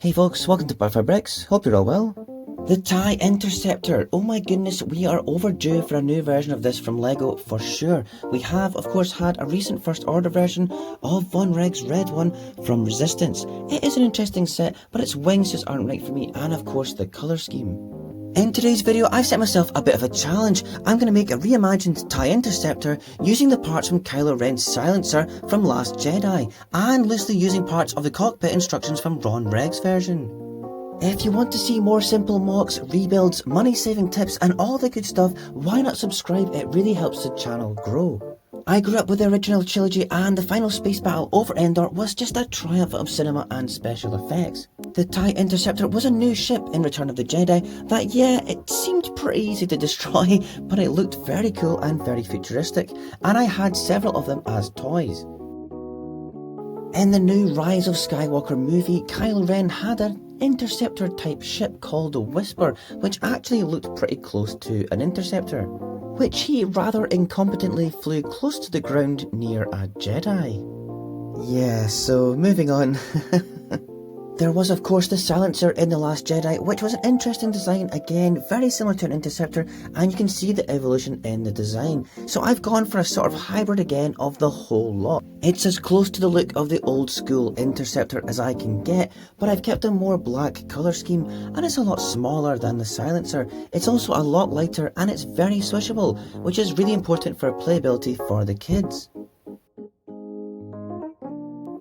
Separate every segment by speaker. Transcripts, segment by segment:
Speaker 1: Hey folks, welcome to Butterfly Bricks, hope you're all well. The TIE Interceptor, oh my goodness, we are overdue for a new version of this from LEGO for sure. We have of course had a recent first order version of Von Reg's red one from Resistance. It is an interesting set, but its wings just aren't right for me, and of course the colour scheme. In today's video, I've set myself a bit of a challenge. I'm going to make a reimagined TIE Interceptor using the parts from Kylo Ren's silencer from Last Jedi, and loosely using parts of the cockpit instructions from Von Reg's version. If you want to see more simple mocks, rebuilds, money saving tips and all the good stuff, why not subscribe? It really helps the channel grow. I grew up with the original trilogy, and the final space battle over Endor was just a triumph of cinema and special effects. The TIE Interceptor was a new ship in Return of the Jedi that, yeah, it seemed pretty easy to destroy, but it looked very cool and very futuristic, and I had several of them as toys. In the new Rise of Skywalker movie, Kylo Ren had an interceptor type ship called the Whisper, which actually looked pretty close to an interceptor, which he rather incompetently flew close to the ground near a Jedi. Yeah, so moving on. There was of course the silencer in The Last Jedi, which was an interesting design, again very similar to an interceptor, and you can see the evolution in the design. So I've gone for a sort of hybrid again of the whole lot. It's as close to the look of the old school interceptor as I can get, but I've kept a more black colour scheme, and it's a lot smaller than the silencer. It's also a lot lighter, and it's very swishable, which is really important for playability for the kids.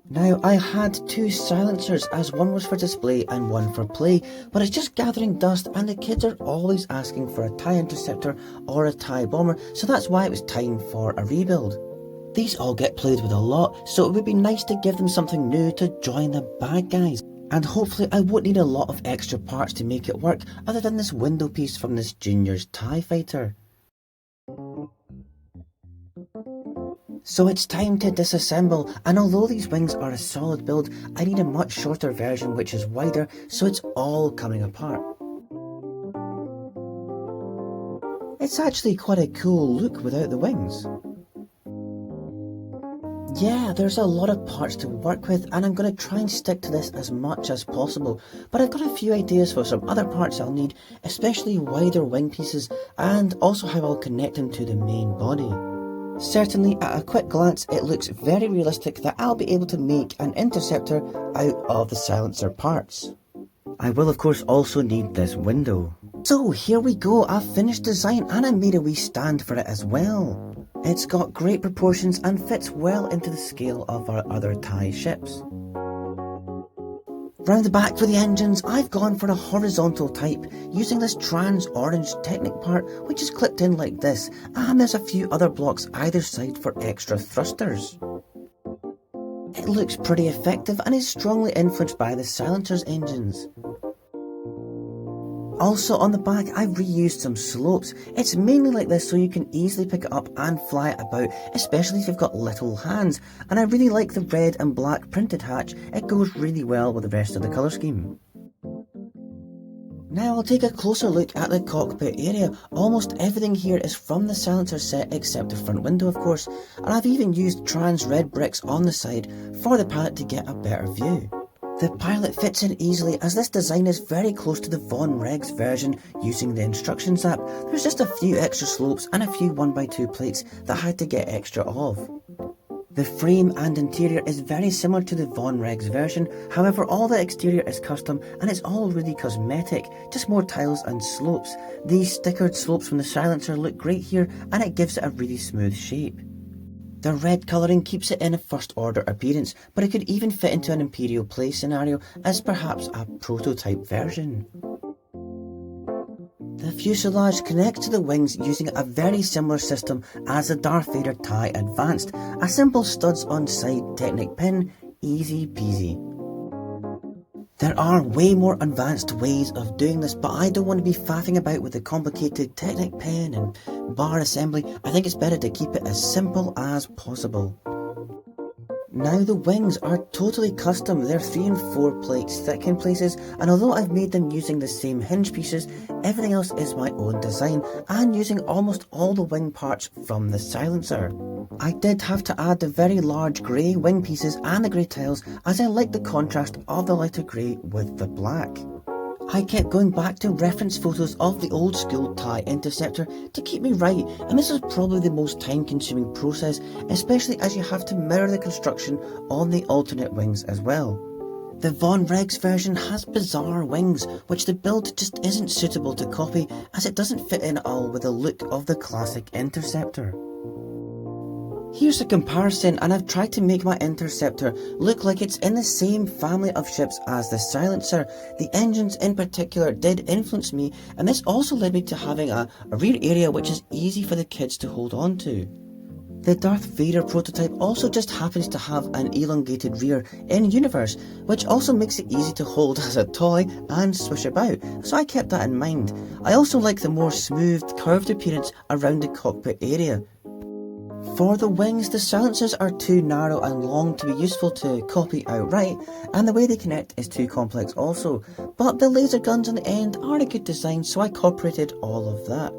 Speaker 1: Now, I had two silencers, as one was for display and one for play, but it's just gathering dust and the kids are always asking for a TIE Interceptor or a TIE Bomber, so that's why it was time for a rebuild. These all get played with a lot, so it would be nice to give them something new to join the bad guys. And hopefully I won't need a lot of extra parts to make it work, other than this window piece from this Junior's TIE Fighter. So it's time to disassemble, and although these wings are a solid build, I need a much shorter version which is wider, so it's all coming apart. It's actually quite a cool look without the wings. Yeah, there's a lot of parts to work with, and I'm going to try and stick to this as much as possible, but I've got a few ideas for some other parts I'll need, especially wider wing pieces, and also how I'll connect them to the main body. Certainly, at a quick glance, it looks very realistic that I'll be able to make an interceptor out of the silencer parts. I will of course also need this window. So here we go, a finished design, and I made a wee stand for it as well. It's got great proportions and fits well into the scale of our other TIE ships. Round the back for the engines, I've gone for a horizontal type, using this trans orange Technic part, which is clipped in like this, and there's a few other blocks either side for extra thrusters. It looks pretty effective and is strongly influenced by the silencer's engines. Also on the back, I've reused some slopes. It's mainly like this so you can easily pick it up and fly it about, especially if you've got little hands, and I really like the red and black printed hatch. It goes really well with the rest of the colour scheme. Now I'll take a closer look at the cockpit area. Almost everything here is from the silencer set except the front window of course, and I've even used trans red bricks on the side for the pilot to get a better view. The pilot fits in easily as this design is very close to the Von Reg's version using the instructions app. There's just a few extra slopes and a few 1x2 plates that I had to get extra of. The frame and interior is very similar to the Von Reg's version, however all the exterior is custom and it's all really cosmetic, just more tiles and slopes. These stickered slopes from the silencer look great here and it gives it a really smooth shape. The red colouring keeps it in a first order appearance, but it could even fit into an Imperial play scenario as perhaps a prototype version. The fuselage connects to the wings using a very similar system as the Darth Vader TIE Advanced, a simple studs on side Technic pin, easy peasy. There are way more advanced ways of doing this, but I don't want to be faffing about with the complicated Technic pen and bar assembly. I think it's better to keep it as simple as possible. Now the wings are totally custom. They're 3 and 4 plates thick in places, and although I've made them using the same hinge pieces, everything else is my own design and using almost all the wing parts from the silencer. I did have to add the very large grey wing pieces and the grey tiles, as I like the contrast of the lighter grey with the black. I kept going back to reference photos of the old school TIE Interceptor to keep me right, and this is probably the most time consuming process, especially as you have to mirror the construction on the alternate wings as well. The Von Regs version has bizarre wings, which the build just isn't suitable to copy, as it doesn't fit in at all with the look of the classic Interceptor. Here's a comparison, and I've tried to make my Interceptor look like it's in the same family of ships as the Silencer. The engines in particular did influence me, and this also led me to having a rear area which is easy for the kids to hold on to. The Darth Vader prototype also just happens to have an elongated rear in universe, which also makes it easy to hold as a toy and swish about, so I kept that in mind. I also like the more smoothed, curved appearance around the cockpit area. For the wings, the silencers are too narrow and long to be useful to copy outright, and the way they connect is too complex also, but the laser guns on the end are a good design, so I cooperated all of that.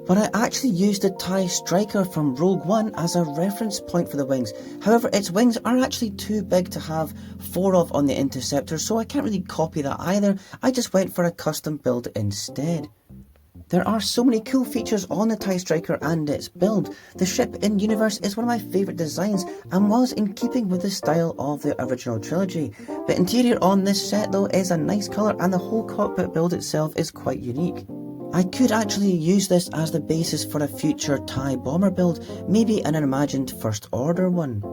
Speaker 1: But I actually used the TIE Striker from Rogue One as a reference point for the wings. However, its wings are actually too big to have 4 of on the Interceptor, so I can't really copy that either. I just went for a custom build instead. There are so many cool features on the TIE Striker and its build. The ship in universe is one of my favourite designs and was in keeping with the style of the original trilogy. The interior on this set though is a nice colour, and the whole cockpit build itself is quite unique. I could actually use this as the basis for a future TIE bomber build, maybe an imagined First Order one.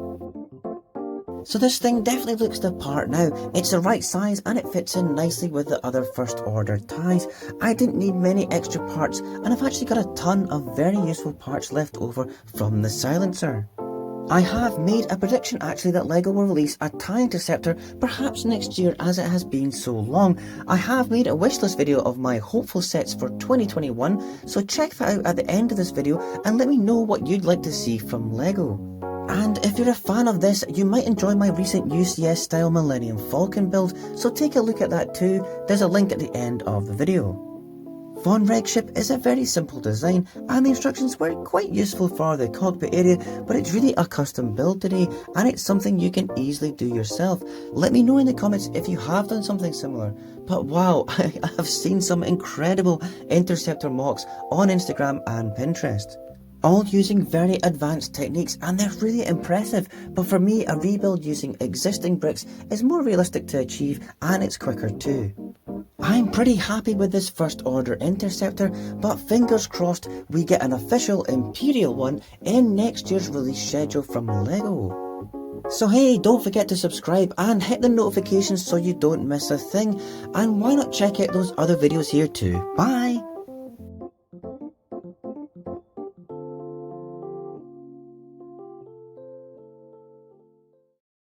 Speaker 1: So this thing definitely looks the part now. It's the right size and it fits in nicely with the other First Order TIEs. I didn't need many extra parts, and I've actually got a ton of very useful parts left over from the silencer. I have made a prediction actually that LEGO will release a TIE Interceptor perhaps next year, as it has been so long. I have made a wishlist video of my hopeful sets for 2021, so check that out at the end of this video and let me know what you'd like to see from LEGO. And if you're a fan of this, you might enjoy my recent UCS style Millennium Falcon build, so take a look at that too. There's a link at the end of the video. Von Reg ship is a very simple design, and the instructions were quite useful for the cockpit area, but it's really a custom build today, and it's something you can easily do yourself. Let me know in the comments if you have done something similar. But wow, I have seen some incredible Interceptor MOCs on Instagram and Pinterest, all using very advanced techniques, and they're really impressive. But for me, a rebuild using existing bricks is more realistic to achieve, and it's quicker too. I'm pretty happy with this First Order Interceptor, but fingers crossed we get an official Imperial one in next year's release schedule from LEGO. So hey, don't forget to subscribe and hit the notifications so you don't miss a thing, and why not check out those other videos here too. Bye!